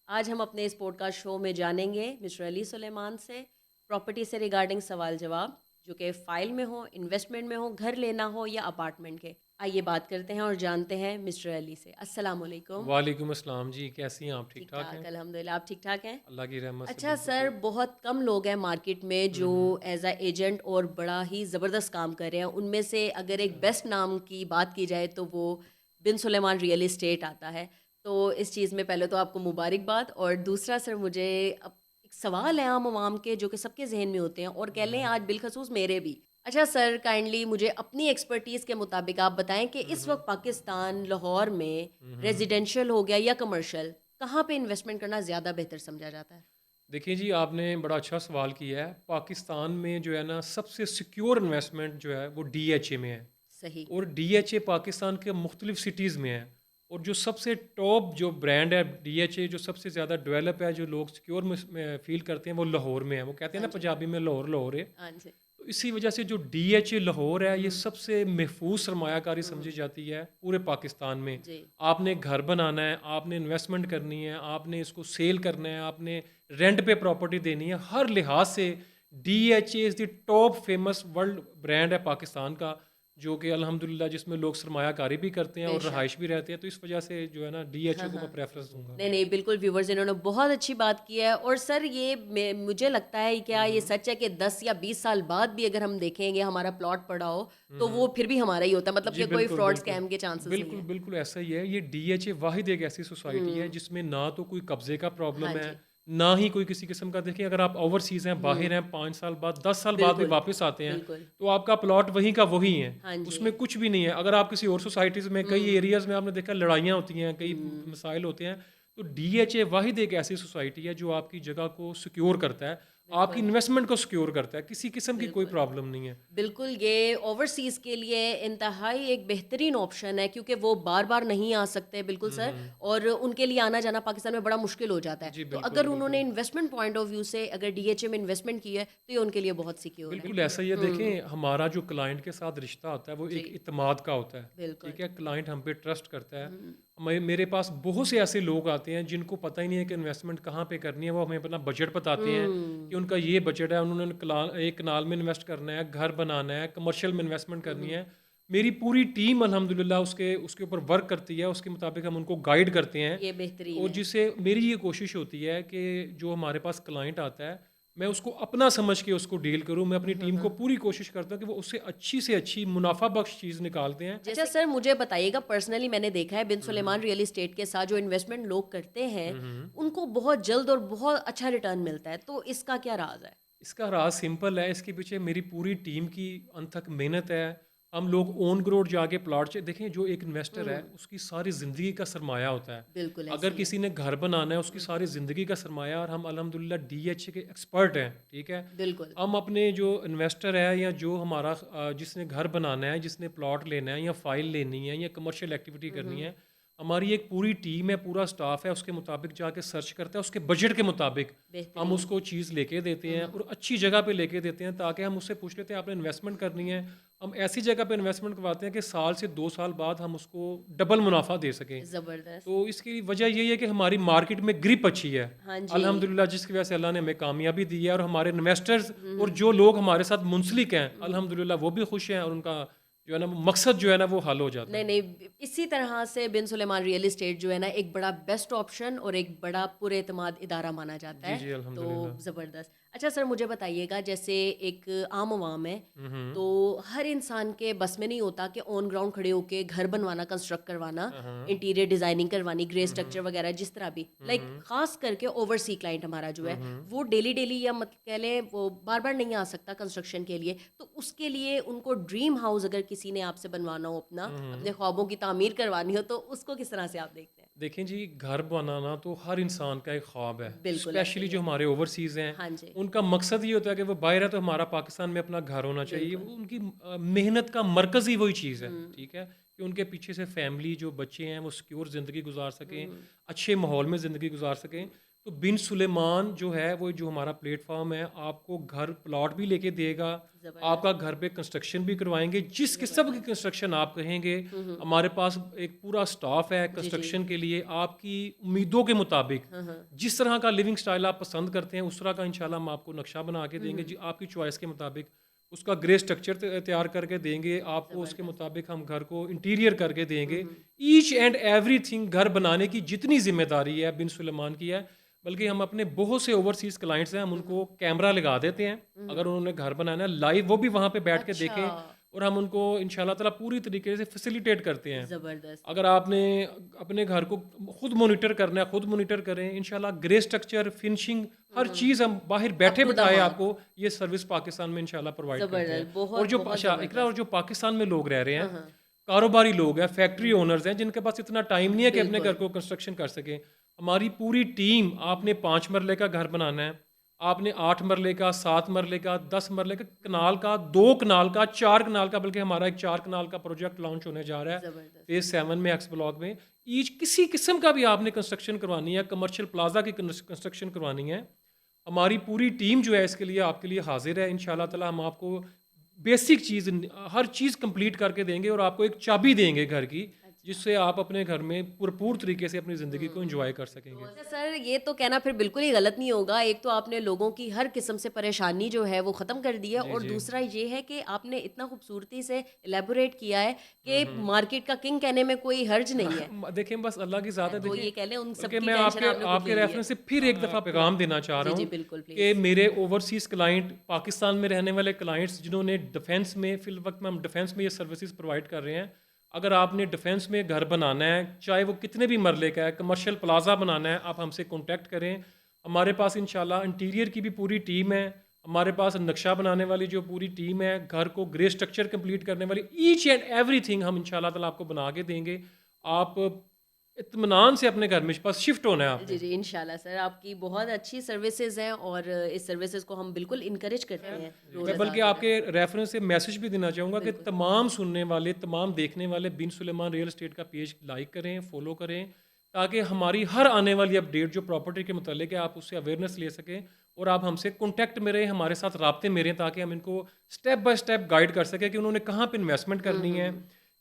آج ہم اپنے اس پوڈ کاسٹ شو میں جانیں گے مسٹر علی سلیمان سے پراپرٹی سے ریگارڈنگ سوال جواب، جو کہ فائل میں ہو، انویسٹمنٹ میں ہو، گھر لینا ہو یا اپارٹمنٹ کے۔ آئیے بات کرتے ہیں اور جانتے ہیں مسٹر علی سے۔ السلام علیکم۔ وعلیکم السلام جی، کیسی ہیں آپ؟ ٹھیک ٹھیک ٹھاک ہیں؟ ٹھاک الحمد للہ، آپ ٹھیک ٹھاک ہیں؟ اللہ کی رحمت سے اچھا بالکل سر، ٹھیک۔ بہت کم لوگ ہیں مارکیٹ میں جو ایز اے ایجنٹ اور بڑا ہی زبردست کام کر رہے ہیں۔ ان میں سے اگر ایک اچھا، بیسٹ نام کی بات کی جائے تو وہ بن سلیمان ریئل اسٹیٹ آتا ہے۔ تو اس چیز میں پہلے تو آپ کو مبارکباد، اور دوسرا سر مجھے ایک سوال ہے عام عوام کے جو کہ سب کے ذہن میں ہوتے ہیں، اور کہہ لیں آج بالخصوص میرے بھی۔ اچھا سر، کائنڈلی مجھے اپنی ایکسپرٹیز کے مطابق آپ بتائیں کہ اس وقت پاکستان لاہور میں ریزیڈینشیل ہو گیا یا کمرشل، کہاں پہ انویسٹمنٹ کرنا زیادہ بہتر سمجھا جاتا ہے؟ دیکھیں جی، آپ نے بڑا اچھا سوال کیا ہے۔ پاکستان میں جو ہے نا، سب سے سیکیور انویسٹمنٹ جو ہے وہ ڈی ایچ اے میں ہے، صحیح۔ اور ڈی ایچ اے پاکستان کے مختلف سٹیز میں ہے۔ اور جو سب سے ٹاپ جو برانڈ ہے ڈی ایچ اے، جو سب سے زیادہ ڈیولپ ہے، جو لوگ سیکیور میں فیل کرتے ہیں، وہ لاہور میں ہے۔ وہ کہتے ہیں ہاں نا جی، پنجابی میں لاہور لاہور ہے۔ ہاں جی۔ تو اسی وجہ سے جو ڈی ایچ اے لاہور ہے، یہ سب سے محفوظ سرمایہ کاری ہوں، سمجھی جاتی ہے پورے پاکستان میں۔ جی، آپ نے گھر بنانا ہے، آپ نے انویسٹمنٹ کرنی ہے، آپ نے اس کو سیل کرنا ہے، آپ نے رینٹ پہ پراپرٹی دینی ہے، ہر لحاظ سے D H A is the top famous world brand ہے پاکستان کا، جو کہ الحمدللہ جس میں لوگ سرمایہ کاری بھی کرتے ہیں بے اور شک۔ رہائش بھی رہتے ہیں۔ تو اس وجہ سے جو ہے نا، ڈی ایچ ہاں اے کو ہاں، میں پریفرنس دوں گا۔ نہیں نہیں، بالکل ویورز انہوں نے بہت اچھی بات کی ہے۔ اور سر یہ مجھے لگتا ہے، کیا یہ سچ ہے کہ 10 یا 20 سال بعد بھی اگر ہم دیکھیں گے ہمارا پلاٹ پڑا ہو تو وہ پھر بھی ہمارا ہی ہوتا ہے، مطلب جی کہ کوئی بالکل فراڈ بالکل اسکیم کے چانسز نہیں بالکل ہیں؟ بالکل ایسا ہی ہے۔ یہ ڈی ایچ اے واحد ایک ایسی سوسائٹی ہے ہوں، جس میں نہ تو کوئی قبضے کا ہاں پرابلم ہے، جی، نہ ہی کوئی کسی قسم کا۔ دیکھیں، اگر آپ اوورسیز ہیں، باہر ہوں، ہیں، 5 سال بعد 10 سال بعد بھی بالکل، واپس آتے ہیں، بالکل، تو آپ کا پلاٹ وہیں کا وہی ہے، ہاں اس جی، میں کچھ بھی نہیں ہے۔ اگر آپ کسی اور سوسائٹیز میں، کئی ہوں، ایریاز میں آپ نے دیکھا لڑائیاں ہوتی ہیں، کئی ہوں، مسائل ہوتے ہیں، تو ڈی ایچ اے واحد ایک ایسی سوسائٹی ہے جو آپ کی جگہ کو سیکیور کرتا ہے، آپ کی بالکل، انویسٹمنٹ کو سیکیور کرتا ہے، کسی قسم کی کوئی بالکل، پرابلم نہیں ہے۔ بالکل۔ یہ اوورسیز کے لیے انتہائی ایک بہترین آپشن ہے، کیونکہ وہ بار بار نہیں آ سکتے، بالکل سر، اور ان کے لیے آنا جانا پاکستان میں بڑا مشکل ہو جاتا ہے۔ جی تو بالکل اگر انہوں بالکل نے انویسٹمنٹ پوائنٹ آف ویو سے اگر ڈی ایچ اے میں انویسٹمنٹ کی ہے تو یہ ان کے لیے بہت سیکیور ہے۔ بالکل ایسا ہی ہے۔ ہوں، دیکھیں، ہمارا جو کلائنٹ کے ساتھ رشتہ ہوتا ہے وہ جی، ایک اعتماد کا ہوتا ہے، بالکل، ٹھیک ہے۔ کلائنٹ ہم پہ ٹرسٹ کرتا ہے۔ ہوں، میرے پاس بہت سے ایسے لوگ آتے ہیں جن کو پتہ ہی نہیں ہے کہ انویسٹمنٹ کہاں پہ کرنی ہے، وہ ہمیں اپنا بجٹ بتاتے ہیں کہ ہوں، ان کا یہ بجٹ ہے، انہوں نے ایک کنال میں انویسٹ کرنا ہے، گھر بنانا ہے، کمرشل میں انویسٹمنٹ کرنی ہوں، ہے۔ میری پوری ٹیم الحمدللہ اس کے اوپر ورک کرتی ہے، اس کے مطابق ہم ان کو گائیڈ کرتے ہیں، یہ بہترین اور ہے۔ جس سے میری یہ کوشش ہوتی ہے کہ جو ہمارے پاس کلائنٹ آتا ہے، میں اس کو اپنا سمجھ کے اس کو ڈیل کروں۔ میں اپنی ٹیم کو پوری کوشش کرتا ہوں کہ وہ اس سے اچھی منافع بخش چیز نکالتے ہیں۔ اچھا سر، مجھے بتائیے گا، پرسنلی میں نے دیکھا ہے بن سلیمان ریئل اسٹیٹ کے ساتھ جو انویسٹمنٹ لوگ کرتے ہیں ان کو بہت جلد اور بہت اچھا ریٹرن ملتا ہے، تو اس کا کیا راز ہے؟ اس کا راز سمپل ہے، اس کے پیچھے میری پوری ٹیم کی انتھک محنت ہے۔ ہم لوگ اون گروڈ جا کے پلاٹ دیکھیں، جو ایک انویسٹر ہے اس کی ساری زندگی کا سرمایہ ہوتا ہے۔ بالکل اگر ایسی ہے۔ کسی نے گھر بنانا ہے، اس کی ساری زندگی کا سرمایہ، اور ہم الحمدللہ ڈی ایچ اے کے ایکسپرٹ ہیں، ٹھیک ہے۔ بالکل، ہم اپنے جو انویسٹر ہے، یا جو ہمارا جس نے گھر بنانا ہے، جس نے پلاٹ لینا ہے، یا فائل لینی ہے، یا کمرشل ایکٹیویٹی کرنی ہے، ہماری ایک پوری ٹیم ہے، پورا سٹاف ہے، اس کے مطابق جا کے سرچ کرتا ہے، اس کے بجٹ کے مطابق ہم اس بہترین۔ کو چیز لے کے دیتے ہیں، اور اچھی جگہ پہ لے کے دیتے ہیں، تاکہ ہم اس سے پوچھ لیتے ہیں آپ نے انویسٹمنٹ کرنی ہے، ہم ایسی جگہ پہ انویسٹمنٹ کرواتے ہیں کہ سال سے 2 سال بعد ہم اس کو ڈبل منافع دے سکیں۔ زبردست۔ تو اس کی وجہ یہی ہے کہ ہماری مارکیٹ میں گرپ اچھی ہے ہاں جی، الحمدللہ، جس کی وجہ سے اللہ نے ہمیں کامیابی دی ہے، اور ہمارے انویسٹرز اور جو لوگ ہمارے ساتھ منسلک ہیں الحمدللہ وہ بھی خوش ہیں، اور ان کا جو ہے نا مقصد جو ہے نا وہ حل ہو جاتا نہیں ہے۔ نہیں، اسی طرح سے بن سلیمان ریئل اسٹیٹ جو ہے نا ایک بڑا بیسٹ آپشن اور ایک بڑا پر اعتماد ادارہ مانا جاتا جی ہے، جی تو الحمدللہ۔ زبردست۔ اچھا سر، مجھے بتائیے گا، جیسے ایک عام عوام ہے، ہوں تو ہر انسان کے بس میں نہیں ہوتا کہ آن گراؤنڈ کھڑے ہو کے گھر بنوانا، کنسٹرکٹ کروانا، ہاں انٹیریئر ڈیزائننگ کروانی، گرے اسٹرکچر وغیرہ، جس طرح بھی لائک خاص کر کے اوورسی کلائنٹ ہمارا جو ہے وہ ڈیلی ڈیلی یا مطلب کہہ لیں وہ بار بار نہیں آ سکتا کنسٹرکشن کے لیے، تو اس کے لیے ان کو ڈریم ہاؤس اگر کسی نے آپ سے بنوانا ہو، اپنے خوابوں کی تعمیر کروانی ہو، تو اس کو کس طرح سے آپ دیکھتے ہیں؟ دیکھیں جی، گھر بنانا تو ہر انسان کا ایک خواب ہے، بالکل ایسے اسپیشلی ہی جو ہے۔ ہمارے اوورسیز ہیں، ہاں جی، ان کا مقصد یہ ہوتا ہے کہ وہ باہر ہے تو ہمارا پاکستان میں اپنا گھر ہونا چاہیے۔ بالکل، وہ ان کی محنت کا مرکز ہی وہی چیز ہے، ٹھیک ہے، کہ ان کے پیچھے سے فیملی جو بچے ہیں وہ سکیور زندگی گزار سکیں، اچھے ماحول میں زندگی گزار سکیں۔ تو بن سلیمان جو ہے وہ جو ہمارا پلیٹ فارم ہے آپ کو گھر پلاٹ بھی لے کے دے گا, آپ کا گھر پہ کنسٹرکشن بھی کروائیں گے, جس قسم کی کنسٹرکشن آپ کہیں گے ہمارے پاس ایک پورا سٹاف ہے کنسٹرکشن کے لیے. آپ کی امیدوں کے مطابق جس طرح کا لیونگ سٹائل آپ پسند کرتے ہیں اس طرح کا انشاءاللہ ہم آپ کو نقشہ بنا کے دیں گے جی آپ کی چوائس کے مطابق. اس کا گرے اسٹرکچر تیار کر کے دیں گے آپ کو, اس کے مطابق ہم گھر کو انٹیریئر کر کے دیں گے. ایچ اینڈ ایوری تھنگ گھر بنانے کی جتنی ذمہ داری ہے بن سلیمان کی ہے, بلکہ ہم اپنے بہت سے اوورسیز کلائنٹس ہیں ہم ان کو کیمرہ لگا دیتے ہیں اگر انہوں نے گھر بنانا ہے لائیو وہ بھی وہاں پہ بیٹھ کے دیکھیں, اور ہم ان کو ان شاء اللہ تعالیٰ پوری طریقے سے فیسیلیٹیٹ کرتے ہیں. زبردست. اگر آپ نے اپنے گھر کو خود مانیٹر کرنا ہے خود مانیٹر کریں انشاءاللہ. گرے اسٹرکچر فنشنگ ہر چیز ہم باہر بیٹھے بٹھائے آپ کو یہ سروس پاکستان میں انشاءاللہ پرووائڈ کرتے ہیں. اور جو اقرا اور جو پاکستان میں لوگ رہ رہے ہیں کاروباری لوگ ہیں فیکٹری اونرز ہیں جن کے پاس اتنا ٹائم نہیں ہے کہ اپنے گھر کو کنسٹرکشن کر سکیں, ہماری پوری ٹیم, آپ نے 5 مرلے کا گھر بنانا ہے, آپ نے 8 مرلے کا 7 مرلے کا 10 مرلے کا کنال کا 2 کنال کا 4 کنال کا, بلکہ ہمارا ایک 4 کنال کا پروجیکٹ لانچ ہونے جا رہا ہے فیز 7 میں ایکس بلاک میں. ایچ کسی قسم کا بھی آپ نے کنسٹرکشن کروانی ہے, کمرشل پلازا کی کنسٹرکشن کروانی ہے, ہماری پوری ٹیم جو ہے اس کے لیے آپ کے لیے حاضر ہے. ان شاء اللہ تعالیٰ ہم آپ کو بیسک چیز ہر چیز کمپلیٹ کر کے دیں گے اور آپ کو ایک چابی دیں گے گھر کی جس سے آپ اپنے گھر میں پورپور طریقے سے اپنی زندگی کو انجوائے کر سکیں گے. سر یہ تو کہنا پھر بالکل ہی غلط نہیں ہوگا, ایک تو آپ نے لوگوں کی ہر قسم سے پریشانی جو ہے وہ ختم کر دی ہے, اور دوسرا یہ ہے کہ آپ نے اتنا خوبصورتی سے الیبوریٹ کیا ہے کہ مارکیٹ کا کنگ کہنے میں کوئی حرج نہیں ہے. دیکھیں بس اللہ کی ذات ہے, وہ یہ کہہ لیں ان سب کہ کی میں آپ کے ریفرنس سے پھر ایک دفعہ پیغام دینا چاہ رہا ہوں کہ میرے اوورسیز کلائنٹ پاکستان میں رہنے والے کلائنٹس جنہوں نے ڈیفینس میں فی الوقت میں ہم ڈیفینس میں یہ سروسز پرووائڈ کر رہے ہیں, اگر آپ نے ڈیفینس میں گھر بنانا ہے چاہے وہ کتنے بھی مرلے کا ہے, کمرشل پلازا بنانا ہے, آپ ہم سے کانٹیکٹ کریں. ہمارے پاس انشاءاللہ انٹیریئر کی بھی پوری ٹیم ہے, ہمارے پاس نقشہ بنانے والی جو پوری ٹیم ہے, گھر کو گرے اسٹرکچر کمپلیٹ کرنے والی ایچ اینڈ ایوری تھنگ ہم انشاءاللہ تعالیٰ آپ کو بنا کے دیں گے. آپ اطمینان سے اپنے گھر میں بس شفٹ ہونا ہے آپ جی انشاءاللہ سر, آپ کی بہت اچھی سروسز ہیں اور اس سروسز کو ہم بالکل انکریج کرتے ہیں. میں بلکہ آپ کے ریفرنس سے میسج بھی دینا چاہوں گا کہ تمام سننے والے تمام دیکھنے والے بن سلیمان ریئل اسٹیٹ کا پیج لائک کریں فالو کریں تاکہ ہماری ہر آنے والی اپڈیٹ جو پراپرٹی کے متعلق ہے آپ اس سے اویئرنیس لے سکیں اور آپ ہم سے کانٹیکٹ میں رہیں, ہمارے ساتھ رابطے میں رہیں تاکہ ہم ان کو اسٹیپ بائی اسٹیپ گائیڈ کر سکیں کہ انہوں نے کہاں پہ انویسٹمنٹ کرنی ہے,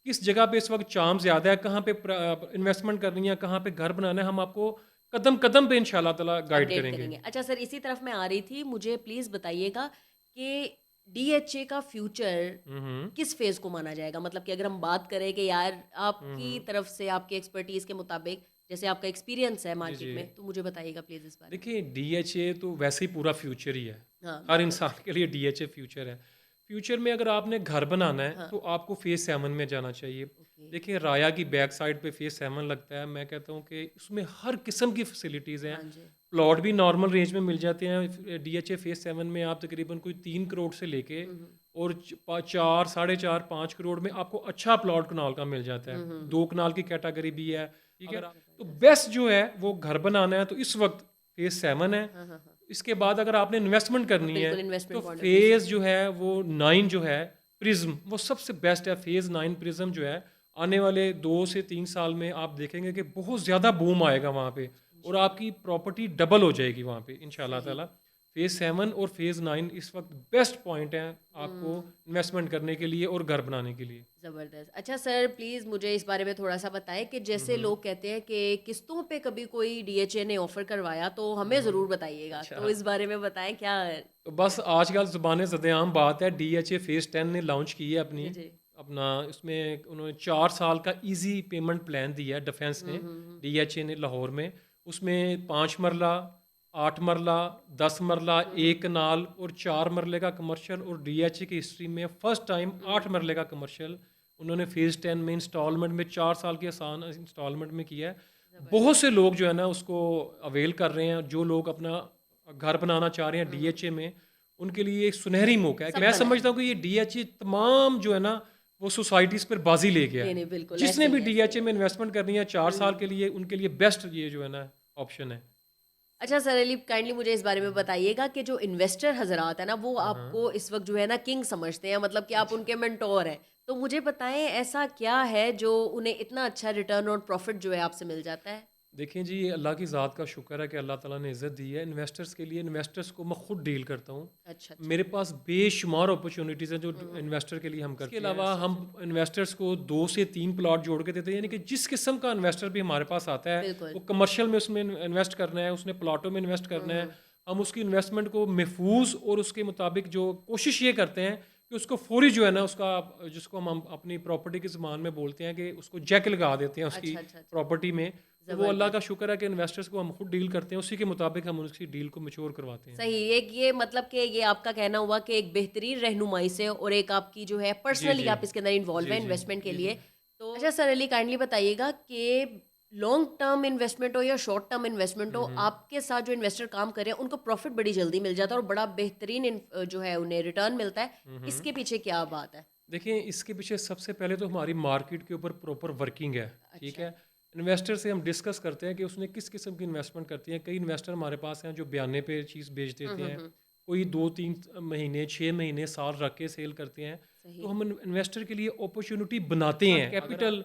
کس جگہ پہ اس وقت چام زیادہ ہے, کہاں پہ انویسٹمنٹ کرنی ہے, کہاں پہ گھر بنانا ہے, ہم آپ کو قدم قدم پہ انشاءاللہ تعالیٰ گائیڈ کریں گے. اچھا سر, اسی طرف میں آ رہی تھی, مجھے پلیز بتائیے گا کہ ڈی ایچ اے کا فیوچر کس فیز کو مانا جائے گا, مطلب کہ اگر ہم بات کریں کہ یار آپ کی طرف سے آپ کے ایکسپرٹیز کے مطابق جیسے آپ کا ایکسپیرینس ہے مارکیٹ میں, تو مجھے بتائیے گا پلیز اس بارے میں. دیکھیے ڈی ایچ اے تو ویسے ہی پورا فیوچر ہی ہے, ہر انسان کے لیے ڈی ایچ اے فیوچر ہے. فیوچر میں اگر آپ نے گھر بنانا ہے تو آپ کو فیز 7 میں جانا چاہیے. دیکھیں رایا کی بیک سائڈ پہ فیز 7 لگتا ہے, میں کہتا ہوں کہ اس میں ہر قسم کی فیسلٹیز ہیں, پلاٹ بھی نارمل رینج میں مل جاتے ہیں. ڈی ایچ اے فیز 7 میں آپ تقریباً کوئی 3 کروڑ سے لے کے اور 4 ساڑھے 4 5 کروڑ میں آپ کو اچھا پلاٹ کنال کا مل جاتا ہے. 2 کنال کی کیٹاگری بھی ہے, ٹھیک ہے. تو بیسٹ جو ہے وہ گھر بنانا ہے تو اس وقت فیز 7 ہے. اس کے بعد اگر آپ نے انویسٹمنٹ کرنی ہے تو فیز جو ہے وہ 9 جو ہے پرزم وہ سب سے بیسٹ ہے. فیز 9 پرزم جو ہے آنے والے 2 سے 3 سال میں آپ دیکھیں گے کہ بہت زیادہ بوم آئے گا وہاں پہ اور آپ کی پراپرٹی ڈبل ہو جائے گی وہاں پہ انشاءاللہ تعالیٰ. فیز 7 اور فیز 9 اس وقت بیسٹ پوائنٹ ہیں آپ کو انویسٹمنٹ کرنے کے لیے اور گھر بنانے کے لیے. زبردست. اچھا سر پلیز مجھے اس بارے میں تھوڑا سا بتائیں کہ جیسے لوگ کہتے ہیں کہ قسطوں پہ کبھی کوئی ڈی ایچ اے نے آفر کروایا تو ہمیں ضرور بتائیے گا, تو اس بارے میں بتائیں کیا ہے. تو بس آج کل زبان زد عام بات ہے, ڈی ایچ اے فیز 10 نے لانچ کی ہے اپنا اس میں انہوں نے 4 سال کا ایزی پیمنٹ پلان دیا ہے ڈیفینس نے, ڈی ایچ اے نے لاہور میں. اس میں 5 مرلہ 8 مرلہ 10 مرلہ 1 کنال اور 4 مرلے کا کمرشل, اور ڈی ایچ اے کی ہسٹری میں فرسٹ ٹائم 8 مرلے کا کمرشل انہوں نے فیز 10 میں انسٹالمنٹ میں 4 سال کی آسان انسٹالمنٹ میں کیا ہے. بہت سے لوگ جو ہے نا اس کو اویل کر رہے ہیں, جو لوگ اپنا گھر بنانا چاہ رہے ہیں ڈی ایچ اے میں ان کے لیے ایک سنہری موقع ہے. میں سمجھتا ہوں کہ یہ ڈی ایچ اے تمام جو ہے نا وہ سوسائٹیز پر بازی لے گیا ہے. جس نے بھی ڈی ایچ اے میں انویسٹمنٹ کرنی ہے 4 سال کے لیے ان کے لیے بیسٹ یہ جو ہے نا آپشن ہے. اچھا سر علی کائنڈلی مجھے اس بارے میں بتائیے گا کہ جو انویسٹر حضرات ہیں نا وہ آپ کو اس وقت جو ہے نا کنگ سمجھتے ہیں, مطلب کہ آپ ان کے مینٹور ہیں, تو مجھے بتائیں ایسا کیا ہے جو انہیں اتنا اچھا ریٹرن اور پروفٹ جو ہے آپ سے مل جاتا ہے. دیکھیں جی، یہ اللہ کی ذات کا شکر ہے کہ اللہ تعالیٰ نے عزت دی ہے انویسٹرز کے لیے. انویسٹرز کو میں خود ڈیل کرتا ہوں. اچھا اچھا. میرے پاس بے شمار اپرچونیٹیز ہیں جو انویسٹر کے لیے ہم کرتے ہیں. اس کے علاوہ ہم انویسٹرز کو 2 سے 3 پلاٹ جوڑ کے دیتے ہیں. یعنی کہ جس قسم کا انویسٹر بھی ہمارے پاس آتا ہے, بالکل. وہ کمرشل میں اس میں انویسٹ کرنا ہے, اس نے پلاٹوں میں انویسٹ کرنا ہے, ہم اس کی انویسٹمنٹ کو محفوظ اور اس کے مطابق جو کوشش یہ کرتے ہیں کہ اس کو فوری جو ہے نا اس کا, جس کو ہم اپنی پراپرٹی کی زبان میں بولتے ہیں کہ اس کو جیک لگا دیتے ہیں اس کی اچھا اچھا اچھا. پراپرٹی میں. تو وہ اللہ کا شکر ہے کہ انویسٹرز کو ہم خود ڈیل کرتے ہیں, اسی کے مطابق ہم اس کی ڈیل کو میچور کرواتے ہیں. صحیح. ایک یہ مطلب کہ یہ آپ کا کہنا ہوا کہ ایک بہترین رہنمائی سے اور ایک آپ کی جو ہے پرسنلی آپ اس کے اندر انوالو ہے انویسٹمنٹ کے لیے. تو اچھا سر علی کائنڈلی بتائیے گا کہ لانگ ٹرم انویسٹمنٹ ہو یا شارٹ ٹرم انویسٹمنٹ ہو, آپ کے ساتھ جو انویسٹر کام کر رہے ہیں ان کو پروفٹ بڑی جلدی مل جاتا ہے اور بڑا بہترین جو ہے انہیں ریٹرن ملتا ہے. اس کے پیچھے کیا بات ہے؟ دیکھیں, اس کے پیچھے سب سے پہلے تو ہماری مارکیٹ کے اوپر پراپر ورکنگ ہے. ٹھیک ہے, انویسٹر سے ہم ڈسکس کرتے ہیں کہ اس نے کس قسم کی انویسٹمنٹ کرتی ہیں. کئی انویسٹر ہمارے پاس ہیں جو بیانے پہ چیز بیچ دیتے ہیں, کوئی 2-3 مہینے 6 مہینے سال رکھ کے سیل کرتے ہیں. تو ہم انویسٹر کے لیے اپرچونٹی بناتے ہیں. کیپٹل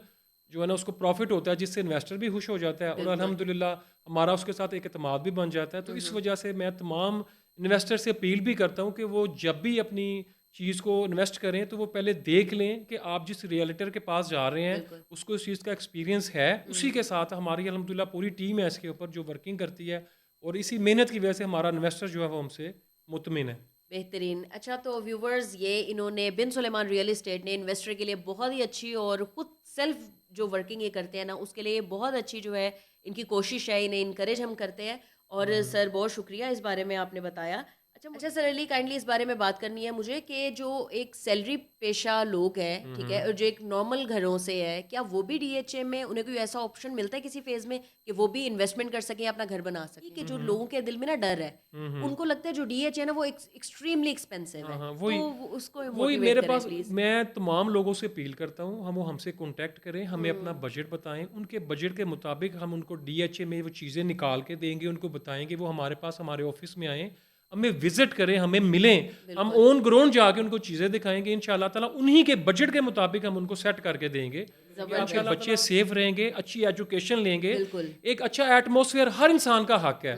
جو ہے نا اس کو پروفٹ ہوتا ہے, جس سے انویسٹر بھی خوش ہو جاتا ہے اور الحمدللہ ہمارا اس کے ساتھ ایک اعتماد بھی بن جاتا ہے. تو اس وجہ سے میں تمام انویسٹر سے اپیل بھی کرتا ہوں کہ وہ جب بھی اپنی چیز کو انویسٹ کریں تو وہ پہلے دیکھ لیں کہ آپ جس ریئلٹر کے پاس جا رہے ہیں اس کو اس چیز کا ایکسپیرینس ہے. اسی کے ساتھ ہماری الحمدللہ پوری ٹیم ہے اس کے اوپر جو ورکنگ کرتی ہے, اور اسی محنت کی وجہ سے ہمارا انویسٹر جو ہے وہ ہم سے مطمئن ہے. بہترین. اچھا تو ویورز, یہ انہوں نے بن سلیمان ریئل اسٹیٹ نے انویسٹر کے لیے بہت ہی اچھی اور خود سیلف جو ورکنگ یہ کرتے ہیں نا اس کے لیے بہت اچھی جو ہے ان کی کوشش ہے, انہیں انکریج ہم کرتے ہیں. اور سر بہت شکریہ اس بارے میں آپ نے بتایا. اچھا سر علی کائنڈلی اس بارے میں بات کرنی ہے مجھے کہ جو ایک سیلری پیشہ لوگ ہیں, ٹھیک ہے, اور جو ایک نارمل گھروں سے ہے, کیا وہ بھی ڈی ایچ اے میں انہیں کوئی ایسا آپشن ملتا ہے کسی فیز میں کہ وہ بھی انویسٹمنٹ کر سکیں, اپنا گھر بنا سکیں؟ کہ جو لوگوں کے دل میں نا ڈر ہے, ان کو لگتا ہے جو ڈی ایچ اے نا وہ ایکسٹریملی ایکسپینسو ہے, تو اس کو وہی موٹیویٹ میرے کریں پاس پلیز. میں تمام لوگوں سے اپیل کرتا ہوں ہم وہ ہم سے کانٹیکٹ کریں, ہمیں اپنا بجٹ بتائیں, ان کے بجٹ کے مطابق ہم ان کو ڈی ایچ اے میں وہ چیزیں نکال کے دیں گے. ان کو بتائیں گے وہ ہمارے پاس ہمارے آفس میں آئیں, ہمیں وزٹ کریں, ہمیں ملیں, ہم اون گراؤنڈ جا کے ان کو چیزیں دکھائیں گے. انشاءاللہ تعالیٰ انہی کے بجٹ کے مطابق ہم ان کو سیٹ کر کے دیں گے. انشاءاللہ بچے سیف رہیں گے, اچھی ایجوکیشن لیں گے, ایک اچھا ایٹماسفیئر ہر انسان کا حق ہے.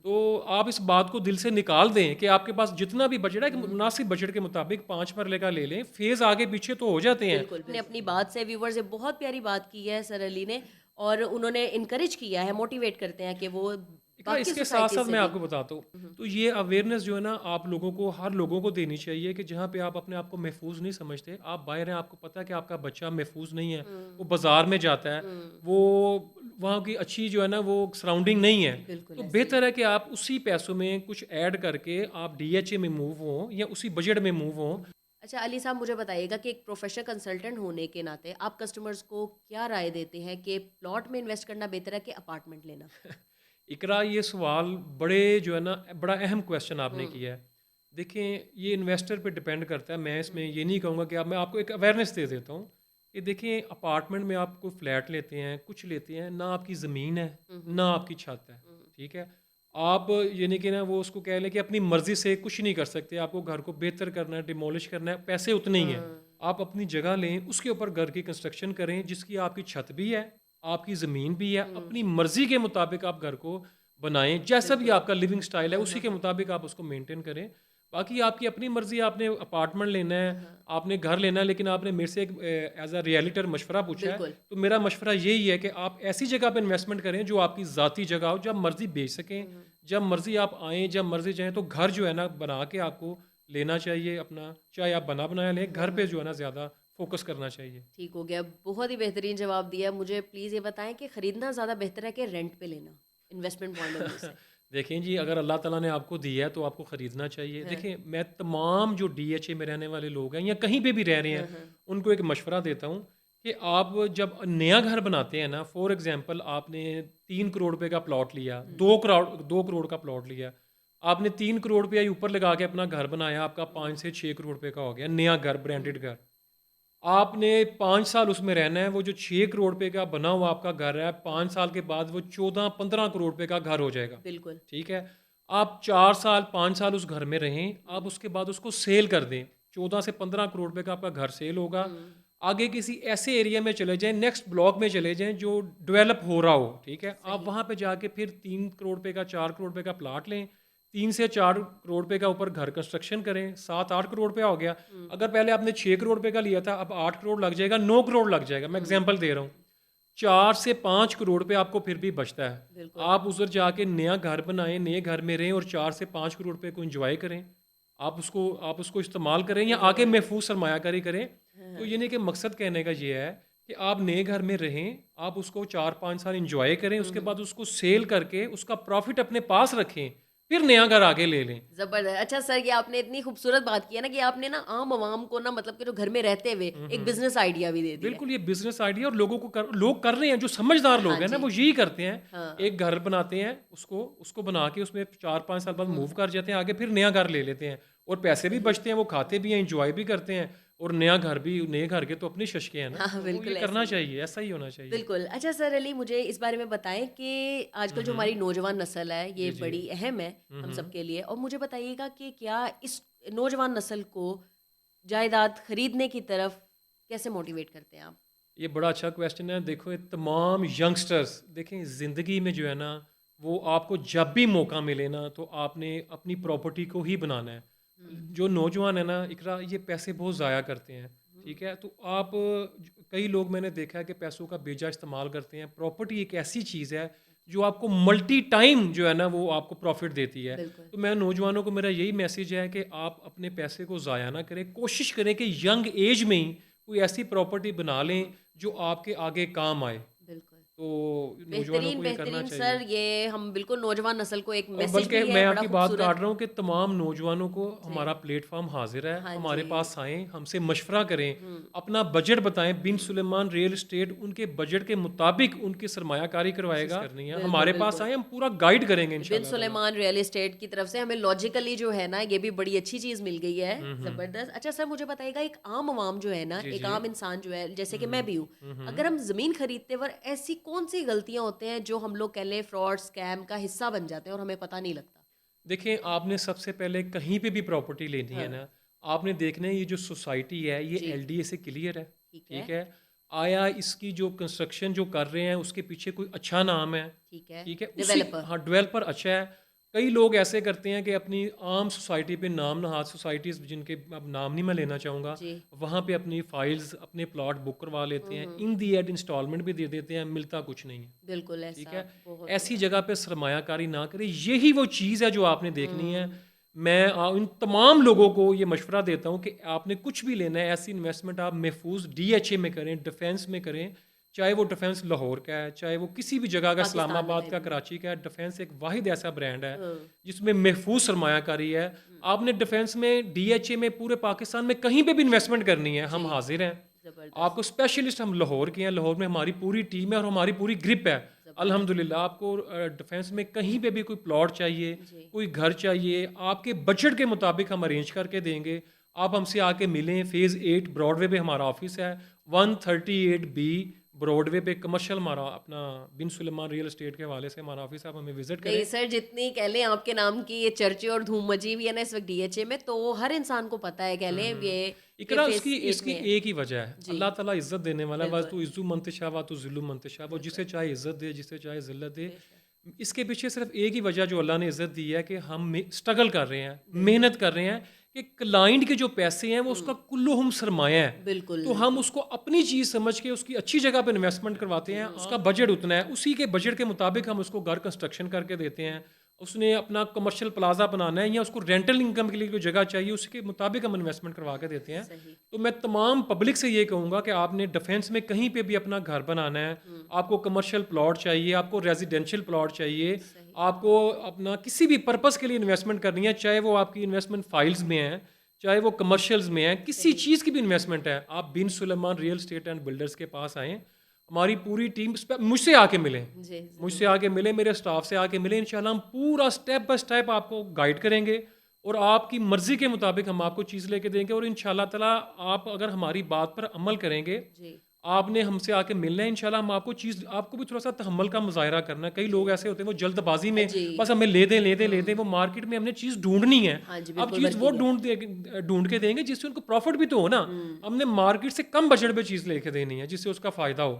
تو آپ اس بات کو دل سے نکال دیں کہ آپ کے پاس جتنا بھی بجٹ ہے کہ مناسب بجٹ کے مطابق 5 مرلے کا لے لیں. فیز آگے پیچھے تو ہو جاتے ہیں. بالکل نے اپنی بات سے ویورز بہت پیاری بات کی ہے سر علی نے, اور انہوں نے انکریج کیا ہے, موٹیویٹ کرتے ہیں کہ وہ اس کے ساتھ ساتھ میں آپ کو بتاتا ہوں, تو یہ اویئرنیس جو ہے نا آپ لوگوں کو, ہر لوگوں کو دینی چاہیے کہ جہاں پہ آپ اپنے آپ کو محفوظ نہیں سمجھتے, آپ باہر ہیں, آپ کو پتہ ہے کہ آپ کا بچہ محفوظ نہیں ہے, وہ بازار میں جاتا ہے, وہ وہاں کی اچھی جو ہے نا وہ سراؤنڈنگ نہیں ہے, تو بہتر ہے کہ آپ اسی پیسوں میں کچھ ایڈ کر کے آپ ڈی ایچ اے میں موو ہوں یا اسی بجٹ میں موو ہوں. اچھا علی صاحب مجھے بتائیے گا کہ ایک پروفیشنل کنسلٹنٹ ہونے کے ناطے آپ کسٹمرز کو کیا رائے دیتے ہیں کہ پلاٹ میں انویسٹ کرنا بہتر ہے کہ اپارٹمنٹ لینا؟ اقرا, یہ سوال بڑے جو ہے نا بڑا اہم کویشچن آپ نے کیا ہے. دیکھیں یہ انویسٹر پہ ڈپینڈ کرتا ہے. میں اس میں یہ نہیں کہوں گا کہ میں آپ کو ایک اویئرنیس دے دیتا ہوں کہ دیکھیں اپارٹمنٹ میں آپ کو فلیٹ لیتے ہیں, کچھ لیتے ہیں, نہ آپ کی زمین ہے نہ آپ کی چھت ہے. ٹھیک ہے, آپ یہ نہیں کہ نا وہ اس کو کہہ لیں کہ اپنی مرضی سے کچھ نہیں کر سکتے, آپ کو گھر کو بہتر کرنا ہے, ڈیمولش کرنا ہے, پیسے اتنے ہی ہیں. آپ اپنی جگہ لیں, اس کے اوپر گھر کی کنسٹرکشن کریں جس کی آپ کی چھت بھی ہے, آپ کی زمین بھی ہے, اپنی مرضی کے مطابق آپ گھر کو بنائیں, جیسا بھی آپ کا لیونگ سٹائل ہے اسی کے مطابق آپ اس کو مینٹین کریں. باقی آپ کی اپنی مرضی, آپ نے اپارٹمنٹ لینا ہے, آپ نے گھر لینا ہے, لیکن آپ نے میرے سے ایک ایز اے ریئلٹر مشورہ پوچھا ہے, تو میرا مشورہ یہی ہے کہ آپ ایسی جگہ پہ انویسٹمنٹ کریں جو آپ کی ذاتی جگہ ہو, جب مرضی بیچ سکیں, جب مرضی آپ آئیں, جب مرضی جائیں. تو گھر جو ہے نا بنا کے آپ کو لینا چاہیے اپنا, چاہے آپ بنایا لیں, گھر پہ جو ہے نا زیادہ فوکس کرنا چاہیے. ٹھیک ہو گیا, بہت ہی بہترین جواب دیا. مجھے پلیز یہ بتائیں کہ خریدنا زیادہ بہتر ہے کہ رینٹ پہ لینا, انویسٹمنٹ پوائنٹ آف ویو سے؟ دیکھیں جی, اگر اللہ تعالیٰ نے آپ کو دیا ہے تو آپ کو خریدنا چاہیے. دیکھیں میں تمام جو ڈی ایچ اے میں رہنے والے لوگ ہیں یا کہیں پہ بھی رہ رہے ہیں ان کو ایک مشورہ دیتا ہوں کہ آپ جب نیا گھر بناتے ہیں نا, فور ایگزامپل آپ نے 3 کروڑ روپے کا پلاٹ لیا, 2 کروڑ کا پلاٹ لیا, آپ نے 3 کروڑ روپیہ اوپر لگا کے اپنا گھر بنایا, آپ کا 5 سے 6 کروڑ روپے کا ہو گیا نیا گھر, برانڈیڈ گھر. آپ نے 5 سال اس میں رہنا ہے, وہ جو 6 کروڑ روپے کا بنا ہوا آپ کا گھر ہے, 5 سال کے بعد وہ 14-15 کروڑ روپے کا گھر ہو جائے گا. بالکل ٹھیک ہے, آپ 4 سال 5 سال اس گھر میں رہیں, آپ اس کے بعد اس کو سیل کر دیں, 14 سے 15 کروڑ روپے کا آپ کا گھر سیل ہوگا. آگے کسی ایسے ایریا میں چلے جائیں, نیکسٹ بلاک میں چلے جائیں جو ڈیولپ ہو رہا ہو, ٹھیک ہے, آپ وہاں پہ جا کے پھر 3 کروڑ روپے کا 4 کروڑ روپے کا پلاٹ لیں, 3 سے 4 کروڑ روپے کا اوپر گھر کنسٹرکشن کریں, 7-8 کروڑ روپیہ ہو گیا. اگر پہلے آپ نے 6 کروڑ روپے کا لیا تھا, اب 8 کروڑ لگ جائے گا, 9 کروڑ لگ جائے گا, میں ایگزامپل دے رہا ہوں. 4 سے 5 کروڑ روپے آپ کو پھر بھی بچتا ہے. بالکل آپ ادھر جا کے نیا گھر بنائیں, نئے گھر میں رہیں اور 4 سے 5 کروڑ روپے کو انجوائے کریں, آپ اس کو استعمال کریں یا آگے محفوظ سرمایہ کاری کریں. تو یعنی کہ مقصد کہنے کا یہ ہے کہ آپ نئے گھر میں رہیں, آپ اس کو 4-5 سال انجوائے کریں, اس کے بعد اس کو سیل کر کے اس کا پروفٹ اپنے پاس رکھیں, پھر نیا گھر آگے لے لیں. زبردست. اچھا سر, یہ آپ نے اتنی خوبصورت بات کی ہے نا کہ آپ نے نا عام عوام کو نا مطلب کہ جو گھر میں رہتے ہوئے ایک بزنس آئیڈیا بھی دے دیا. بالکل, یہ بزنس آئیڈیا اور لوگوں کو لوگ کر رہے ہیں, جو سمجھدار لوگ ہیں نا وہ یہی کرتے ہیں. ایک گھر بناتے ہیں, اس کو بنا کے اس میں 4-5 سال بعد موو کر جاتے ہیں آگے, پھر نیا گھر لے لیتے ہیں اور پیسے بھی بچتے ہیں, وہ کھاتے بھی ہیں, انجوائے بھی کرتے ہیں, اور نیا گھر کے تو اپنی ششکے ہیں نا, بالکل یہ کرنا چاہیے, ایسا ہی ہونا چاہیے. بالکل. اچھا سر علی, مجھے اس بارے میں بتائیں کہ آج کل جو ہماری نوجوان نسل ہے یہ بڑی اہم ہے ہم سب کے لیے, اور مجھے بتائیے گا کہ کیا اس نوجوان نسل کو جائیداد خریدنے کی طرف کیسے موٹیویٹ کرتے ہیں آپ؟ یہ بڑا اچھا کویشچن ہے. دیکھو, یہ تمام ینگسٹرز دیکھیں, زندگی میں جو ہے نا وہ آپ کو جب بھی موقع ملے نا تو آپ نے اپنی پراپرٹی کو ہی بنانا ہے. جو نوجوان ہے نا اقرا, یہ پیسے بہت ضائع کرتے ہیں, ٹھیک ہے. تو آپ, کئی لوگ میں نے دیکھا ہے کہ پیسوں کا بیجا استعمال کرتے ہیں. پراپرٹی ایک ایسی چیز ہے جو آپ کو ملٹی ٹائم جو ہے نا وہ آپ کو پروفٹ دیتی ہے. تو میں نوجوانوں کو میرا یہی میسیج ہے کہ آپ اپنے پیسے کو ضائع نہ کریں, کوشش کریں کہ ینگ ایج میں ہی کوئی ایسی پراپرٹی بنا لیں جو آپ کے آگے کام آئے. بالکل تو نوجوانوں کو یہ کرنا بہترین چاہیے. سر, یہ ہم بالکل نوجوان نسل کو ایک اور میسج بلکہ بھی میں ہے آپ بڑا کی بات خوبصورت. کاٹ رہا ہوں کہ تمام نوجوانوں کو ہمارا پلیٹ فارم حاضر ہے, ہاں ہمارے جی. پاس آئیں, ہم سے مشورہ کریں, اپنا بجٹ بتائیں. بن سلیمان ریئل اسٹیٹ ان کے بجٹ کے مطابق ان کی سرمایہ کاری کروائے گا. کرنی ہے ہمارے پاس آئیں, ہم پورا گائیڈ کریں گے بن انشاءاللہ. سلیمان ریئل اسٹیٹ کی طرف سے ہمیں لاجیکلی جو ہے نا یہ بھی بڑی اچھی چیز مل گئی ہے. زبردست. اچھا سر, مجھے بتائیے گا, ایک عام عوام جو ہے نا, ایک عام انسان جو ہے جیسے کہ میں بھی ہوں, اگر ہم زمین خریدتے وقت ایسی کون سی غلطیاں ہوتے ہیں جو ہم لوگ کہہ لیں فراڈ اسکیم کا حصہ بن جاتے ہیں اور ہمیں پتہ نہیں لگتا؟ دیکھیں, آپ نے سب سے پہلے کہیں پہ بھی پراپرٹی لینی ہے نا, آپ نے دیکھنا ہے یہ جو سوسائٹی ہے یہ ایل ڈی اے سے کلیئر ہے, ٹھیک ہے. آیا اس کی جو کنسٹرکشن جو کر رہے ہیں اس کے پیچھے کوئی اچھا نام ہے, ٹھیک ہے, ہاں ڈیولپر اچھا ہے. کئی لوگ ایسے کرتے ہیں کہ اپنی عام سوسائٹی پہ نام نہاد سوسائٹیز جن کے اب نام نہیں میں لینا چاہوں گا, وہاں پہ اپنی فائلز اپنے پلاٹ بک کروا لیتے ہیں, ان دی ایڈ انسٹالمنٹ بھی دے دیتے ہیں, ملتا کچھ نہیں ہے. بالکل ٹھیک ہے, ایسی جگہ پہ سرمایہ کاری نہ کرے. یہی وہ چیز ہے جو آپ نے دیکھنی ہے. میں ان تمام لوگوں کو یہ مشورہ دیتا ہوں کہ آپ نے کچھ بھی لینا ہے, ایسی انویسٹمنٹ آپ محفوظ ڈی ایچ اے میں کریں, ڈیفینس میں کریں, چاہے وہ ڈیفینس لاہور کا ہے, چاہے وہ کسی بھی جگہ کا, اسلام آباد کا, کراچی کا ہے. ڈیفینس ایک واحد ایسا برانڈ ہے جس میں محفوظ سرمایہ کاری ہے. آپ نے ڈیفینس میں ڈی ایچ اے میں پورے پاکستان میں کہیں پہ بھی انویسٹمنٹ کرنی ہے, ہم حاضر ہیں. آپ کو اسپیشلسٹ ہم لاہور کے ہیں, لاہور میں ہماری پوری ٹیم ہے اور ہماری پوری گرپ ہے الحمدللہ. آپ کو ڈیفینس میں کہیں پہ بھی کوئی پلاٹ چاہیے, کوئی گھر چاہیے, آپ کے بجٹ کے مطابق ہم ارینج کر کے دیں گے. آپ ہم سے آ کے ملیں. فیز 8 براڈ وے پہ ہمارا آفس ہے, 138B براڈ وے پہ کمرشل ہمارا اپنا بن سلیمان ریئل اسٹیٹ کے حوالے سے ہمارا آفس ہے, آپ ہمیں وزٹ کریں. سر جتنی کہہ لیں آپ کے نام کی یہ چرچے اور دھوم مچی ہوئی ہے نا اس وقت ڈی ایچ اے میں, تو ہر انسان کو پتہ ہے, کہہ لیں یہ اقرا اس کی ایک ہی وجہ ہے, اللہ تعالیٰ عزت دینے والا ہے. بس تو عزو منتشا وا تو ذلو منتشا, وہ جسے چاہے عزت دے, جسے چاہے ذلت دے. اس کے پیچھے صرف ایک ہی وجہ جو اللہ نے عزت دی ہے کہ ہم اسٹرگل کر رہے ہیں, محنت کر رہے ہیں کہ کلائنٹ کے جو پیسے ہیں وہ اس کا کلہم سرمایہ ہے. بالکل, تو ہم اس کو اپنی چیز سمجھ کے اس کی اچھی جگہ پہ انویسٹمنٹ کرواتے ہیں. اس کا بجٹ اتنا ہے, اسی کے بجٹ کے مطابق ہم اس کو گھر کنسٹرکشن کر کے دیتے ہیں. اس نے اپنا کمرشل پلازا بنانا ہے یا اس کو رینٹل انکم کے لیے کوئی جگہ چاہیے, اس کے مطابق ہم انویسٹمنٹ کروا کے دیتے ہیں. تو میں تمام پبلک سے یہ کہوں گا کہ آپ نے ڈیفینس میں کہیں پہ بھی اپنا گھر بنانا ہے, آپ کو کمرشل پلاٹ چاہیے, آپ کو ریزیڈینشیل پلاٹ چاہیے, آپ کو اپنا کسی بھی پرپس کے لیے انویسٹمنٹ کرنی ہے, چاہے وہ آپ کی انویسٹمنٹ فائلز میں ہے, چاہے وہ کمرشلز میں ہیں, کسی چیز کی بھی انویسٹمنٹ ہے, آپ بن Sulaiman real state and builders کے پاس آئیں. ہماری پوری ٹیم مجھ سے آ کے ملیں, میرے اسٹاف سے آ کے ملیں. انشاءاللہ ہم پورا اسٹیپ بائی اسٹیپ آپ کو گائیڈ کریں گے اور آپ کی مرضی کے مطابق ہم آپ کو چیز لے کے دیں گے. اور انشاءاللہ تعالیٰ آپ اگر ہماری بات پر عمل کریں گے, آپ نے ہم سے آ کے ملنا ہے انشاءاللہ. ہم آپ کو چیز, آپ کو بھی تھوڑا سا تحمل کا مظاہرہ کرنا ہے. کئی لوگ ایسے ہوتے ہیں وہ جلد بازی میں جی بس ہمیں لے دیں, وہ مارکیٹ میں ہم نے چیز ڈھونڈنی ہے. ہاں جی اب بالکل چیز وہ ورکنگ ہے. ڈھونڈ کے دیں گے جس سے ان کو پروفٹ بھی تو ہو نا. ہم نے مارکیٹ سے کم بجٹ پہ چیز لے کے دینی ہے جس سے اس کا فائدہ ہو.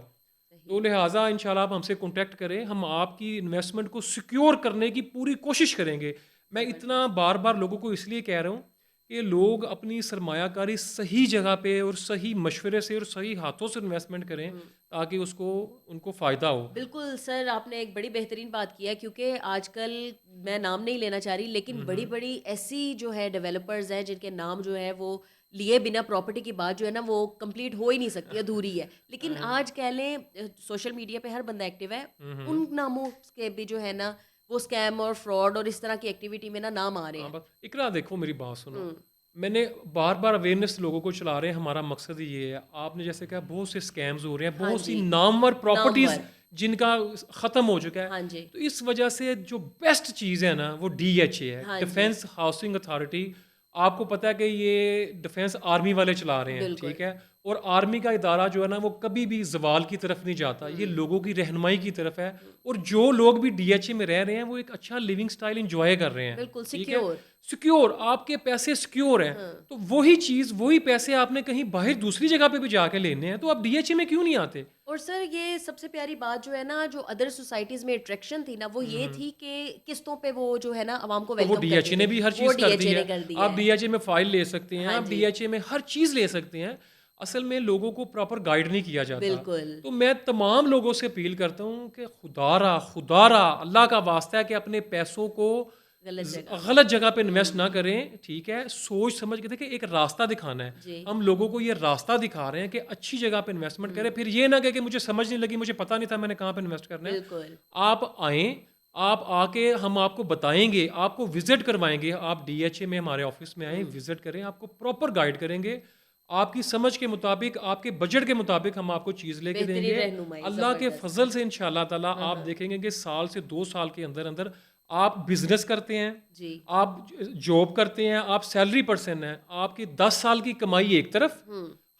تو لہٰذا انشاءاللہ آپ ہم سے کانٹیکٹ کریں, ہم آپ کی انویسٹمنٹ کو سیکیور کرنے کی پوری کوشش کریں گے. میں اتنا بار بار لوگوں کو اس لیے کہہ رہا ہوں کہ لوگ اپنی سرمایہ کاری صحیح جگہ پہ اور صحیح مشورے سے اور صحیح ہاتھوں سے انویسٹمنٹ کریں تاکہ ان کو فائدہ ہو. بالکل سر, آپ نے ایک بڑی بہترین بات کی ہے, کیونکہ آج کل میں نام نہیں لینا چاہ رہی لیکن بڑی بڑی ایسی جو ہے ڈیولپرز ہیں جن کے نام جو ہے وہ لیے بنا پراپرٹی کی بات جو ہے نا وہ کمپلیٹ ہو ہی نہیں سکتی, ادھوری ہے. لیکن آج کہہ لیں سوشل میڈیا پہ ہر بندہ ایکٹیو ہے, ان ناموں کے بھی جو ہے نا وہ اسکیم اور فراڈ اور اس طرح کی ایکٹیویٹی میں نا نام آ رہے ہیں. اقرا دیکھو میری بات سنو, میں نے بار بار اویئرنیس لوگوں کو چلا رہے ہیں. ہمارا مقصد یہ ہے, آپ نے جیسے کہا بہت سے اسکیمز ہو رہے ہیں, ہاں بہت سی جی نامور پراپرٹیز نامور. جن کا ختم ہو چکا ہے. ہاں جی تو اس وجہ سے جو بیسٹ چیز ہے نا وہ DHA ہے, ہاں جی ڈیفینس ہاؤسنگ اتھارٹی. آپ کو پتہ ہے کہ یہ ڈیفینس آرمی والے چلا رہے ہیں, بالکل ٹھیک ہے. اور آرمی کا ادارہ جو ہے نا وہ کبھی بھی زوال کی طرف نہیں جاتا, یہ لوگوں کی رہنمائی کی طرف ہے. اور جو لوگ بھی DHA میں رہ رہے ہیں وہ ایک اچھا لیونگ سٹائل انجوائے کر رہے ہیں, بالکل ٹھیک ہے. سیکیور. سیکیور, آپ کے پیسے سیکیور ہیں. تو وہی چیز وہی پیسے آپ نے کہیں باہر دوسری جگہ پہ بھی جا کے لینے ہیں, تو آپ DHA میں کیوں نہیں آتے؟ اور سر یہ سب سے پیاری بات جو ہے نا جو ادر سوسائٹیز میں اٹریکشن تھی نا وہ یہ تھی کہ قسطوں پہ وہ جو ہے نا عوام کو تو وہ ویلکم کرتے DHA نے تھے, بھی ہر وہ چیز کر DHA دی نے ہے. کر دیا آپ ہے. DHA میں فائل لے سکتے ہیں, ہاں آپ جی DHA میں ہر چیز لے سکتے ہیں. اصل میں لوگوں کو پراپر گائیڈ نہیں کیا جاتا. بالکل تو میں تمام لوگوں سے اپیل کرتا ہوں کہ خدا را اللہ کا واسطہ ہے کہ اپنے پیسوں کو غلط جگہ. غلط جگہ پہ انویسٹ نہ کریں, ٹھیک ہے. سوچ سمجھ کے دیکھیں, ایک راستہ دکھانا ہے. جی ہم لوگوں کو یہ راستہ دکھا رہے ہیں کہ اچھی جگہ پہ انویسٹمنٹ کریں. پھر یہ نہ کہ مجھے سمجھ نہیں لگی, مجھے پتہ نہیں تھا میں نے کہاں پہ انویسٹ کرنا ہے. بالکل آپ آئیں, آپ آ کے ہم آپ کو بتائیں گے, آپ کو وزٹ کروائیں گے. آپ DHA میں ہمارے آفس میں آئیں, وزٹ کریں, آپ کو پراپر گائیڈ کریں گے. آپ کی سمجھ کے مطابق, آپ کے بجٹ کے مطابق ہم آپ کو چیز لے کے دیں بہترین گے. رہنمائی اللہ کے زبردست. فضل سے انشاءاللہ تعالیٰ آپ دیکھیں گے کہ سال سے 2 سال کے اندر اندر آپ بزنس کرتے ہیں, جی آپ جاب کرتے ہیں, آپ سیلری پرسن ہیں, آپ کی 10 سال کی کمائی ایک طرف,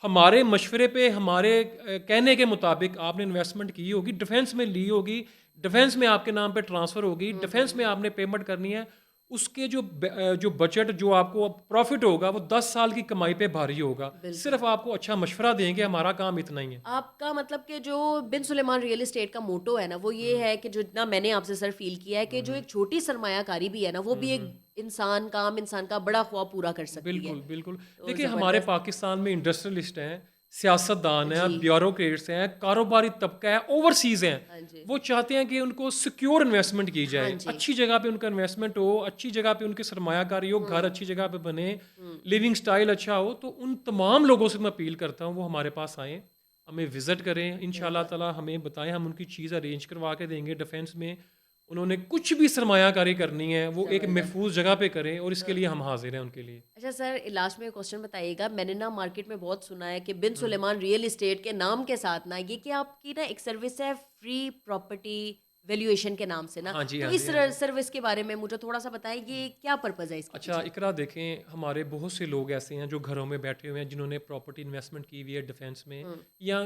ہمارے مشورے پہ ہمارے کہنے کے مطابق آپ نے انویسٹمنٹ کی ہوگی, ڈیفینس میں لی ہوگی, ڈیفینس میں آپ کے نام پہ ٹرانسفر ہوگی, ڈیفینس میں آپ نے پیمنٹ کرنی ہے. اس کے جو بجٹ جو آپ کو پروفٹ ہوگا وہ 10 سال کی کمائی پہ بھاری ہوگا. صرف آپ کو اچھا مشورہ دیں گے, ہمارا کام اتنا ہی ہے. آپ کا مطلب کہ جو بن سلیمان ریئل اسٹیٹ کا موٹو ہے نا وہ یہ ہے کہ جو اتنا میں نے آپ سے سر فیل کیا ہے کہ جو ایک چھوٹی سرمایہ کاری بھی ہے نا وہ بھی ایک انسان کا بڑا خواب پورا کر سکتی ہے. بالکل بالکل. تو دیکھیں ہمارے زبردست. پاکستان میں انڈسٹریلسٹ ہیں, سیاست دان ہیں, جی بیوروکریٹس ہیں, کاروباری طبقہ ہے, اوورسیز ہیں. ہاں جی وہ چاہتے ہیں کہ ان کو سیکیور انویسٹمنٹ کی ہاں جائے, جی اچھی جگہ پہ ان کا انویسٹمنٹ ہو, اچھی جگہ پہ ان کی سرمایہ کاری ہو, گھر اچھی جگہ پہ بنے, لیونگ سٹائل اچھا ہو. تو ان تمام لوگوں سے میں اپیل کرتا ہوں وہ ہمارے پاس آئیں, ہمیں وزٹ کریں, انشاءاللہ تعالیٰ ہمیں بتائیں, ہم ان کی چیز ارینج کروا کے دیں گے. ڈیفینس میں انہوں نے کچھ بھی سرمایہ کاری کرنی ہے وہ ایک محفوظ جگہ پہ کریں, اور اس کے لیے ہم حاضر ہیں ان کے لیے. اچھا سر لاسٹ میں کوشچن بتائیے گا, میں نے نا مارکیٹ میں بہت سنا ہے کہ بن سلیمان ریئل اسٹیٹ کے نام کے ساتھ نا یہ کہ آپ کی نا ایک سروس ہے فری پراپرٹی ویلیویشن کے نام سے نا, تو اس سروس کے بارے میں مجھے تھوڑا سا بتائیں یہ کیا پرپز ہے اس کی؟ اچھا اقرا, دیکھیں ہمارے بہت سے لوگ ایسے ہیں جو گھروں میں بیٹھے ہوئے ہیں جنہوں نے پراپرٹی انویسٹمنٹ کی ہوئی ہے ڈیفینس میں یا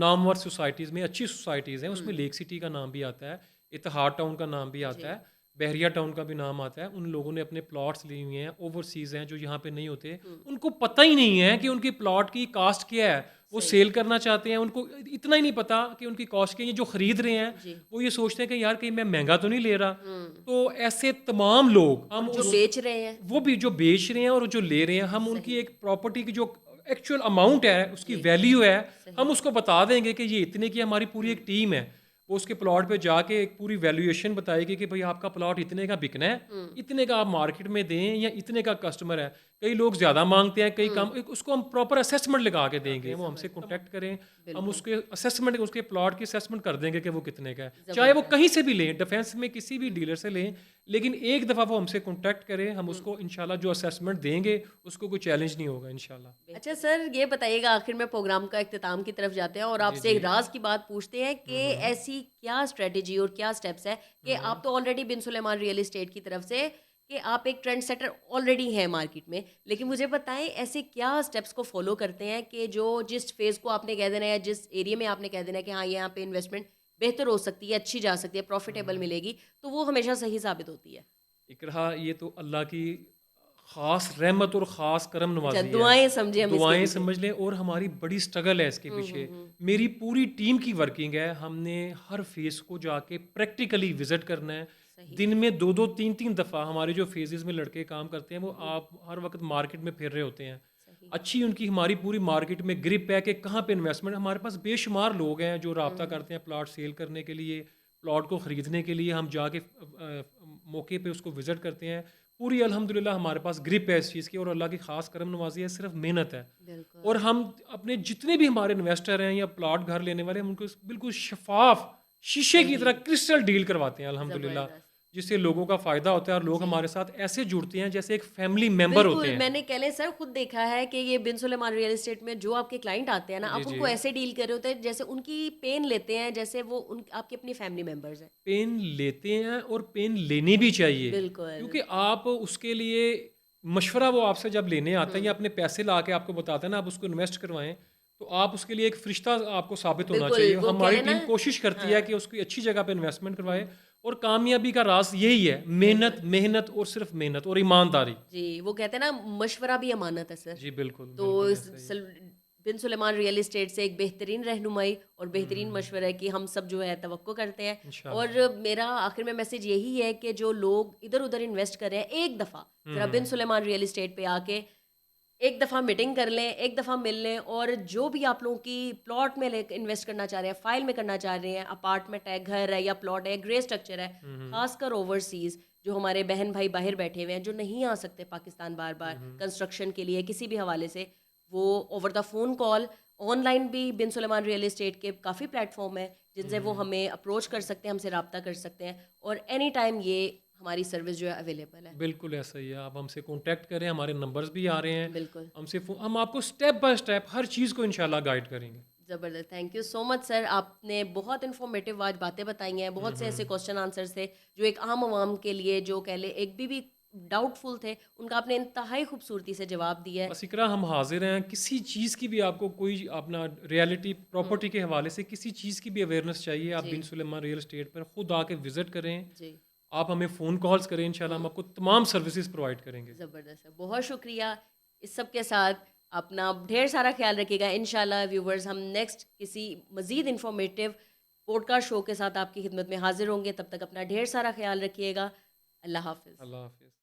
نامور سوسائٹیز میں, اچھی سوسائٹیز ہیں, اس میں لیک سٹی کا نام بھی آتا ہے, اتحاد ٹاؤن کا نام بھی آتا ہے, بحریہ ٹاؤن کا بھی نام آتا ہے. ان لوگوں نے اپنے پلاٹس لیے ہوئے ہیں, اوورسیز ہیں جو یہاں پہ نہیں ہوتے, ان کو پتہ ہی نہیں ہے کہ ان کی پلاٹ کی کاسٹ کیا ہے. وہ سیل کرنا چاہتے ہیں, ان کو اتنا ہی نہیں پتا کہ ان کی کاسٹ کیا ہے. جو خرید رہے ہیں وہ یہ سوچتے ہیں کہ یار کہیں میں مہنگا تو نہیں لے رہا. تو ایسے تمام لوگ, ہم جو بیچ رہے ہیں, وہ بھی جو بیچ رہے ہیں اور جو لے رہے ہیں, ہم ان کی ایک پراپرٹی کی جو ایکچوئل اماؤنٹ ہے, اس کی ویلیو ہے, ہم اس کو بتا دیں گے کہ یہ اتنے کی. ہماری پوری ایک ٹیم ہے, وہ اس کے پلاٹ پہ جا کے ایک پوری ویلیویشن بتائے گی کہ بھائی آپ کا پلاٹ اتنے کا بکنا ہے, اتنے کا آپ مارکیٹ میں دیں یا اتنے کا کسٹمر ہے. کئی لوگ زیادہ مانگتے ہیں, کئی کم, اس کو ہم پراپر اسیسمنٹ لگا کے دیں گے. وہ ہم سے کانٹیکٹ کریں, ہم اس کے اسیسمنٹ, اس کے پلاٹ کی اسیسمنٹ کر دیں گے کہ وہ کتنے کا ہے, چاہے وہ کہیں سے بھی لیں, ڈیفینس میں کسی بھی ڈیلر سے لیں, لیکن ایک دفعہ وہ ہم سے کانٹیکٹ کریں, ہم اس کو انشاءاللہ جو اسیسمنٹ دیں گے اس کو کوئی چیلنج نہیں ہوگا انشاءاللہ. اچھا سر یہ بتائیے گا, آخر میں پروگرام کا اختتام کی طرف جاتے ہیں اور آپ سے ایک راز کی بات پوچھتے ہیں کہ ایسی کیا اسٹریٹجی اور کیا اسٹیپس ہے کہ آپ تو already Bin Sulaiman real estate کی طرف سے کہ آپ ایک ٹرینڈ سیٹر آلریڈی ہیں مارکیٹ میں، لیکن مجھے بتائیں ایسے کیا اسٹیپس کو فالو کرتے ہیں کہ جو جس فیز کو آپ نے کہہ دینا ہے یا جس ایریا میں آپ نے کہہ دینا ہے کہ ہاں یہاں پہ انویسٹمنٹ بہتر ہو سکتی ہے، اچھی جا سکتی ہے، پروفیٹیبل ہوں، ملے گی، تو وہ ہمیشہ صحیح ثابت ہوتی ہے؟ اقرا یہ تو اللہ کی خاص رحمت اور خاص کرم اچھا، نوازی ہے. دعائیں سمجھیں ہم اس کے دعائیں پیچھے. سمجھ لیں اور ہماری بڑی سٹرگل ہے اس کے پیچھے. ہوں. میری پوری ٹیم کی ورکنگ ہے. ہم نے ہر فیس کو جا کے پریکٹیکلی وزٹ کرنا ہے. صحیح. دن میں 2 2 3 3 دفعہ ہمارے جو فیزز میں لڑکے کام کرتے ہیں وہ ہوں. آپ ہر وقت مارکیٹ میں پھر رہے ہوتے ہیں. صحیح. اچھی ان کی ہماری پوری مارکیٹ میں گرپ ہے کہ کہاں پہ انویسٹمنٹ. ہمارے پاس بے شمار لوگ ہیں جو رابطہ ہوں. کرتے ہیں پلاٹ سیل کرنے کے لیے، پلاٹ کو خریدنے کے لیے. ہم جا کے موقع پہ اس کو وزٹ کرتے ہیں. پوری الحمدللہ ہمارے پاس گرپ ہے اس چیز کی اور اللہ کی خاص کرم نوازی ہے. صرف محنت ہے. اور بالکل. ہم اپنے جتنے بھی ہمارے انویسٹر ہیں یا پلاٹ گھر لینے والے ہیں ان کو بالکل شفاف شیشے کی طرح صحیح. کرسٹل ڈیل کرواتے ہیں الحمدللہ، زبردست. جس سے لوگوں کا فائدہ ہوتا ہے اور لوگ جی ہمارے ساتھ ایسے جڑتے ہیں جیسے ایک فیملی ممبر ہوتے بالکل، ہیں. میں نے کہہ لیں سر خود دیکھا ہے کہ یہ بن سلیمان ریئل اسٹیٹ میں جو آپ کے کلائنٹ آتے ہیں نا، جی آپ ان جی. کو ایسے ڈیل کر رہے ہوتے ہیں جیسے ان کی پین لیتے ہیں، جیسے وہ آپ کے اپنی فیملی ممبرز ہیں. پین لیتے ہیں اور پین لینی بھی چاہیے، بالکل. کیونکہ آپ اس کے لیے مشورہ وہ آپ سے جب لینے آتا ہے یا ہوں. اپنے پیسے لا کے آپ کو بتاتا ہے نا آپ اس کو انویسٹ کروائیں، تو آپ اس کے لیے ایک فرشتہ آپ کو ثابت ہونا بالکل چاہیے. وہ کہہ ہماری لیں نا. ٹیم کوشش کرتی ہے ہاں. کہ اس کی اچھی جگہ پہ انویسٹمنٹ کروائے. ہوں. اور کامیابی کا راز یہی ہے، بالکل. محنت محنت اور صرف محنت اور ایمانداری. جی وہ کہتے ہیں نا مشورہ بھی امانت ہے سر. جی بالکل تو بالکل ایسا ہی ہے. بن سلیمان ریئل اسٹیٹ سے ایک بہترین رہنمائی اور بہترین ہوں، مشورہ کی ہم سب جو ہے توقع کرتے ہیں. اور انشاءاللہ. میرا آخر میں میسج یہی ہے کہ جو لوگ ادھر ادھر انویسٹ کر رہے ہیں ایک دفعہ ذرا بن ہوں سلیمان ریئل اسٹیٹ پہ آ کے ایک دفعہ میٹنگ کر لیں، ایک دفعہ مل لیں، اور جو بھی آپ لوگوں کی پلاٹ میں انویسٹ کرنا چاہ رہے ہیں، فائل میں کرنا چاہ رہے ہیں، اپارٹمنٹ ہے، گھر ہے یا پلاٹ ہے، گرے اسٹرکچر ہے، ہوں خاص کر اوورسیز جو ہمارے بہن بھائی باہر بیٹھے ہوئے ہیں جو نہیں آ سکتے پاکستان بار بار ہوں کنسٹرکشن کے لیے کسی بھی حوالے سے، وہ over the phone call on line بھی بن سلیمان ریئل اسٹیٹ کے کافی پلیٹ فارم ہیں جن سے وہ ہوں. ہمیں اپروچ کر سکتے ہیں، ہم سے رابطہ کر سکتے ہیں، اور اینی ٹائم یہ ہماری سروس جو ہے اویلیبل ہے. بالکل ایسا ہی ہے. آپ ہم سے کانٹیکٹ کریں، ہمارے نمبرز بھی آ رہے ہیں. بالکل. ہم سے ہم آپ کو اسٹیپ بائی اسٹیپ ہر چیز کو انشاءاللہ گائیڈ کریں گے. زبردست. تھینک یو سو مچ سر، آپ نے بہت انفارمیٹیو آج باتیں بتائی ہیں، بہت سے ایسے کوشچن آنسرس تھے جو ایک عام عوام کے لیے جو کہہ لے ایک بھی ڈاؤٹ فل تھے ان کا آپ نے انتہائی خوبصورتی سے جواب دیا ہے. بس اقرا ہم حاضر ہیں. کسی چیز کی بھی آپ کو کوئی اپنا ریالٹی پراپرٹی کے حوالے سے کسی چیز کی بھی اویئرنیس چاہیے، آپ بن جی سلیمان ریئل اسٹیٹ پر خود آ کے وزٹ کریں. جی. آپ ہمیں فون کالز کریں، انشاءاللہ ہم آپ کو تمام سروسز پرووائڈ کریں گے. زبردست ہے، بہت شکریہ. اس سب کے ساتھ اپنا ڈھیر سارا خیال رکھیے گا. انشاءاللہ ویورز ہم نیکسٹ کسی مزید انفارمیٹیو پوڈ کاسٹ شو کے ساتھ آپ کی خدمت میں حاضر ہوں گے. تب تک اپنا ڈھیر سارا خیال رکھیے گا. اللہ حافظ. اللہ حافظ.